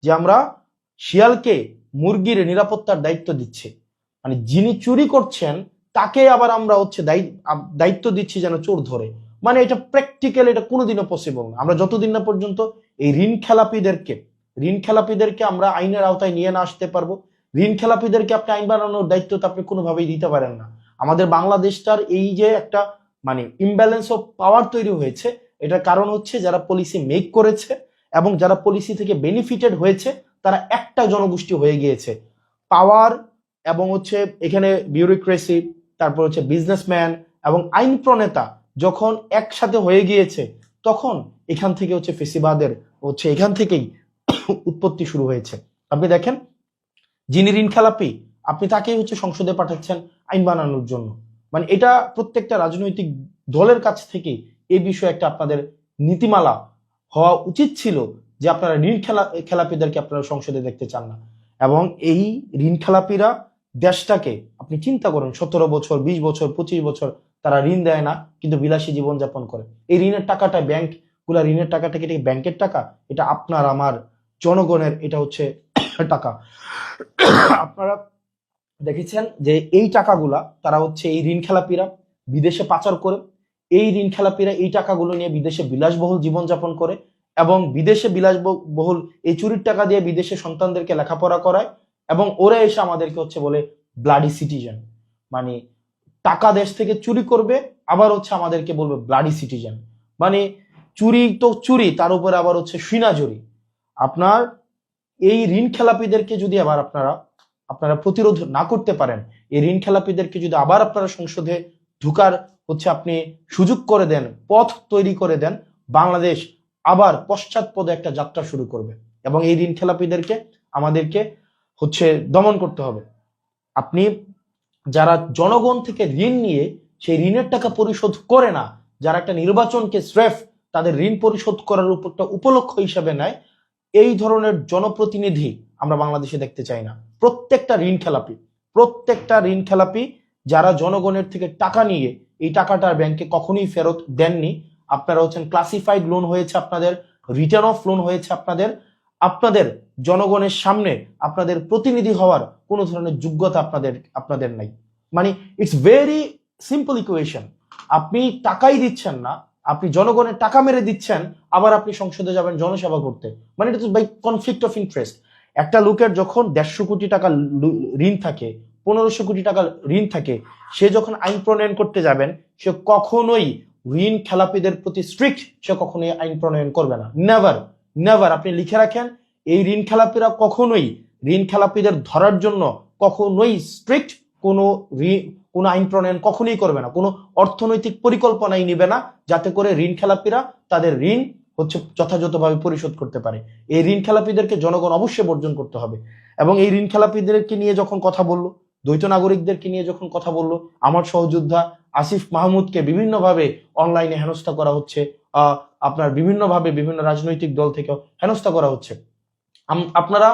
যে আমরা শিয়ালকে মুরগির নিরাপত্তার দায়িত্ব দিচ্ছি, মানে যিনি চুরি করছেন তাকে আবার আমরা হচ্ছে দায়িত্ব দিচ্ছি যেন চোর ধরে। মানে এটা প্র্যাকটিক্যাল, এটা কোনোদিনও পসিবল না। আমরা যতদিন না পর্যন্ত এই ঋণ খেলাপিদেরকে আমরা আইনের আওতায় নিয়ে না আসতে পারবো, ঋণ খেলাপিদেরকে আপনি আইন বানানোর দায়িত্ব তো আপনি কোনোভাবেই দিতে পারেন না। আমাদের বাংলাদেশটার এই যে একটা মানে ইমব্যালেন্স অফ পাওয়ার তৈরি হয়েছে, এটার কারণ হচ্ছে যারা পলিসি মেক করেছে এবং যারা পলিসি থেকে বেনিফিটেড হয়েছে তারা একটা জনগোষ্ঠী হয়ে গিয়েছে। পাওয়ার এবং হচ্ছে এখানে বিউরোক্রেসি, তারপর হচ্ছে বিজনেসম্যান এবং আইন প্রণেতা যখন একসাথে হয়ে গিয়েছে, তখন এখান থেকে হচ্ছে ফেসিবাদের হচ্ছে এখান থেকেই উৎপত্তি শুরু হয়েছে। আপনি দেখেন, যিনি ঋণ খেলাপি আপনি তাকেই হচ্ছে সংসদে পাঠাচ্ছেন আইন বানানোর জন্য। মানে এটা প্রত্যেকটা রাজনৈতিক দলের কাছ থেকে এই বিষয়ে একটা আপনাদের নীতিমালা হওয়া উচিত ছিল যে আপনারা ঋণ খেলাপিদেরকে আপনারা সংসদে দেখতে চান না। এবং এই ঋণ খেলাপিরা দেশটাকে আপনি চিন্তা করুন, 17 বছর 20 বছর 25 বছর তারা ঋণ দেয় না, কিন্তু বিলাসী জীবন যাপন করে। এই ঋণের টাকাটা ঋণের টাকাটা কি ব্যাংকের টাকা? এটা আপনার আমার জনগণের এটা হচ্ছে টাকা। আপনারা দেখেছেন যে এই টাকাগুলা তারা হচ্ছে এই ঋণ খেলাপিরা বিদেশে পাচার করে, এই ঋণ খেলাপিরা এই টাকাগুলো নিয়ে বিদেশে বিলাসবহুল জীবনযাপন করে এবং বিদেশে বিলাসবহুল এই চুরির টাকা দিয়ে বিদেশে সন্তানদেরকে লেখাপড়া করায় এবং ওরা এসে আমাদেরকে হচ্ছে বলে ব্লাডি সিটিজেন। মানে টাকা দেশ থেকে চুরি করবে, আবার হচ্ছে আমাদেরকে বলবে ব্লাডি সিটিজেন। মানে চুরি তো চুরি, তার উপরে আবার হচ্ছে সিনাজুরি। আপনার এই ঋণ খেলাপিদেরকে যদি আবার আপনারা প্রতিরোধ না করতে পারেন, এই ঋণ খেলাপিদেরকে যদি আবার আপনারা সংসদে ঢুকার হচ্ছে আপনি সুযোগ করে দেন, পথ তৈরি করে দেন, বাংলাদেশ আবার পশ্চাৎপদে একটা যাত্রা শুরু করবে এবং এই ঋণ খেলাপিদেরকে আমাদেরকে হচ্ছে দমন করতে হবে। আপনি যারা জনগণ থেকে ঋণ নিয়ে সেই ঋণের টাকা পরিশোধ করে না, যারা একটা নির্বাচনকে স্রেফ তাদের ঋণ পরিশোধ করার উপর একটা উপলক্ষ হিসেবে নেয়, এই ধরনের জনপ্রতিনিধি আমরা বাংলাদেশে দেখতে চাই না। প্রত্যেকটা ঋণ খেলাপি যারা জনগণের থেকে টাকা নিয়ে এই টাকাটা ব্যাংকে কখনোই ফেরত দেননি। আপনারা হচ্ছেন ক্লাসিফাইড লোন হয়েছে আপনাদের, রিটার্ন অফ লোন হয়েছে আপনাদের জনগণের সামনে আপনাদের প্রতিনিধি হওয়ার কোনো ধরনের যোগ্যতা আপনাদের নাই। মানে ইটস ভেরি সিম্পল ইকুয়েশন। আপনি টাকাই দিচ্ছেন না, আপনি জনগণের টাকা মেরে দিচ্ছেন, আবার আপনি সংসদে যাবেন জনসেবা করতে। মানে এটা তো বাই কনফ্লিক্ট অফ ইন্টারেস্ট। একটা লোকের যখন 150 কোটি টাকা ঋণ থাকে, 1500 কোটি টাকা ঋণ থাকে, সে যখন আইন প্রণয়ন করতে যাবেন, সে কখনোই ঋণ খেলাপিদের প্রতি স্ট্রিক্ট সে কখনোই আইন প্রণয়ন করবে না। নেভার। আপনি লিখে রাখেন, এই ঋণ খেলাপিরা কখনোই ঋণ খেলাপিদের ধরার জন্য কখনোই স্ট্রিক্ট কোনো আইন প্রণয়ন কখনোই করবে না, কোনো অর্থনৈতিক পরিকল্পনাই নিবে না যাতে করে ঋণ খেলাপিরা তাদের ঋণ হচ্ছে যথাযথভাবে পরিশোধ করতে পারে। এই ঋণ খেলাপিদেরকে জনগণ অবশ্যই বর্জন করতে হবে। এবং এই ঋণ খেলাপিদেরকে নিয়ে যখন কথা বললো, দ্বৈত নাগরিকদেরকে নিয়ে যখন কথা বললো, আমার সহযোদ্ধা আসিফ মাহমুদকে বিভিন্নভাবে অনলাইনে হেনস্থা করা হচ্ছে, আপনার বিভিন্নভাবে বিভিন্ন রাজনৈতিক দল থেকে হেনস্থা করা হচ্ছে। আপনারা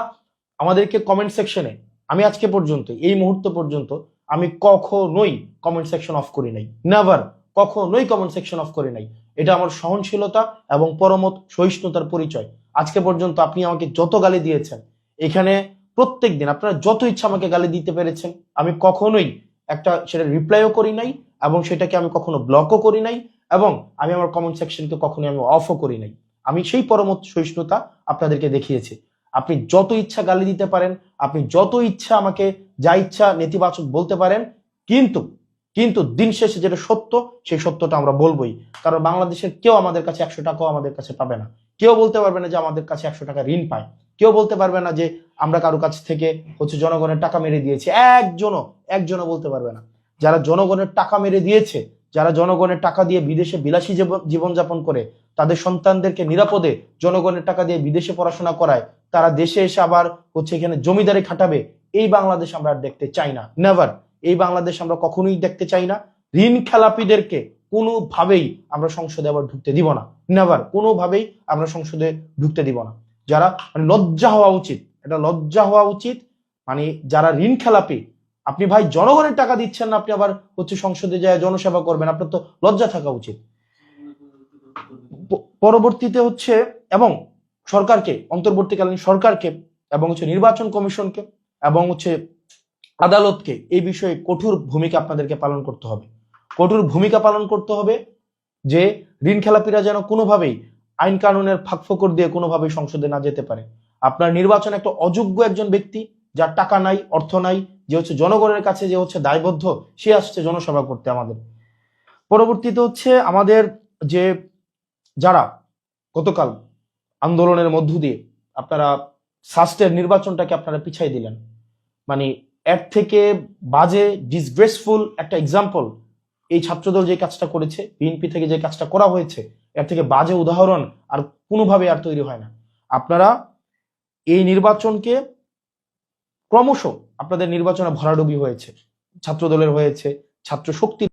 আমাদেরকে কমেন্ট সেকশনে, আমি আজকে পর্যন্ত এই মুহূর্ত পর্যন্ত আমি কখনোই কমেন্ট সেকশন অফ করি নাই, নেভার, কখনোই কমেন্ট সেকশন অফ করি নাই। এটা আমার সহনশীলতা এবং পরমত সহিষ্ণুতার পরিচয়। আজকে পর্যন্ত আপনি আমাকে যত গালি দিয়েছেন এখানে, প্রত্যেক দিন আপনারা যত ইচ্ছা আমাকে গালি দিতে পেরেছেন, আমি কখনোই সেটা রিপ্লাইও করি নাই এবং সেটাকে আমি কখনো ব্লকও করি নাই এবং আমি আমার কমেন্ট সেকশনকে কখনোই আমি অফও করি নাই। আমি সেই পরমত সহিষ্ণুতা আপনাদেরকে দেখিয়েছি। আপনি যত ইচ্ছা গালি দিতে পারেন, আপনি যত ইচ্ছা আমাকে যা ইচ্ছা নেতিবাচক বলতে পারেন, কিন্তু দিন শেষে যেটা সত্য সেই সত্যটা আমরা বলবোই। কারণ বাংলাদেশের কেউ আমাদের কাছে 100 টাকাও আমাদের কাছে পাবে না। কেউ বলতে পারবে না যে আমাদের কাছে 100 টাকা ঋণ পায়। কেউ বলতে পারবে না যে আমরা কারো কাছ থেকে হচ্ছে জনগণের টাকা মেরে দিয়েছি। একজনও বলতে পারবে না। যারা জনগণের টাকা মেরে দিয়েছে, যারা জনগণের টাকা দিয়ে বিদেশে বিলাসী জীবনযাপন করে, তাদের সন্তানদেরকে নিরাপদে জনগণের টাকা দিয়ে বিদেশে পড়াশোনা করায়, তারা দেশে এসে আবার হচ্ছে এখানে জমিদারি খাটাবে, এই বাংলাদেশ আমরা আর দেখতে চাই না। নেভার। এই বাংলাদেশ আমরা কখনোই দেখতে চাই না। ঋণ খেলাপিদেরকে কোনোভাবেই আমরা সংসদে আবার ঢুকতে দিব না। নেভার, কোনোভাবেই আমরা সংসদে ঢুকতে দিব না। যারা লজ্জা হওয়া উচিত, এটা লজ্জা হওয়া উচিত। মানে যারা ঋণ খেলাপি, আপনি ভাই জনগণের টাকা দিচ্ছেন না, আপনি আবার হচ্ছে সংসদে যায় জনসেবা করবেন, আপনার তো লজ্জা থাকা উচিত। পরবর্তীতে হচ্ছে এবং সরকারকে, অন্তর্বর্তীকালীন সরকারকে এবং হচ্ছে নির্বাচন কমিশনকে এবং হচ্ছে আদালতকে এই বিষয়ে কঠোর ভূমিকা আপনাদেরকে পালন করতে হবে। কঠোর ভূমিকা পালন করতে হবে যে ঋণ খেলাপিরা যেন কোনোভাবেই আইন কানুনের ফাঁকফোকর দিয়ে কোনোভাবেই সংসদে না যেতে পারে। আপনার নির্বাচন একটা অযোগ্য একজন ব্যক্তি, যার টাকা নাই, অর্থ নাই, যে হচ্ছে জনগণের কাছে যে হচ্ছে দায়বদ্ধ, সে আসছে জনসভা করতে আমাদের। পরবর্তীতে হচ্ছে আমাদের যে যারা গতকাল আন্দোলনের মধ্য দিয়ে আপনারা সাস্টের নির্বাচনটাকে আপনারা পিছাই দিলেন, মানে এর থেকে বাজে ডিসগ্রেসফুল একটা এক্সাম্পল এই ছাত্রদল যে কাজটা করেছে, বিএনপি থেকে যে কাজটা করা হয়েছে, এর থেকে বাজে উদাহরণ আর কোনোভাবে আর তৈরি হয় না। আপনারা এই নির্বাচনকে ক্রমশ আপনাদের নির্বাচনে ভরাডুবি হয়েছে, ছাত্রদলের হয়েছে, ছাত্র শক্তি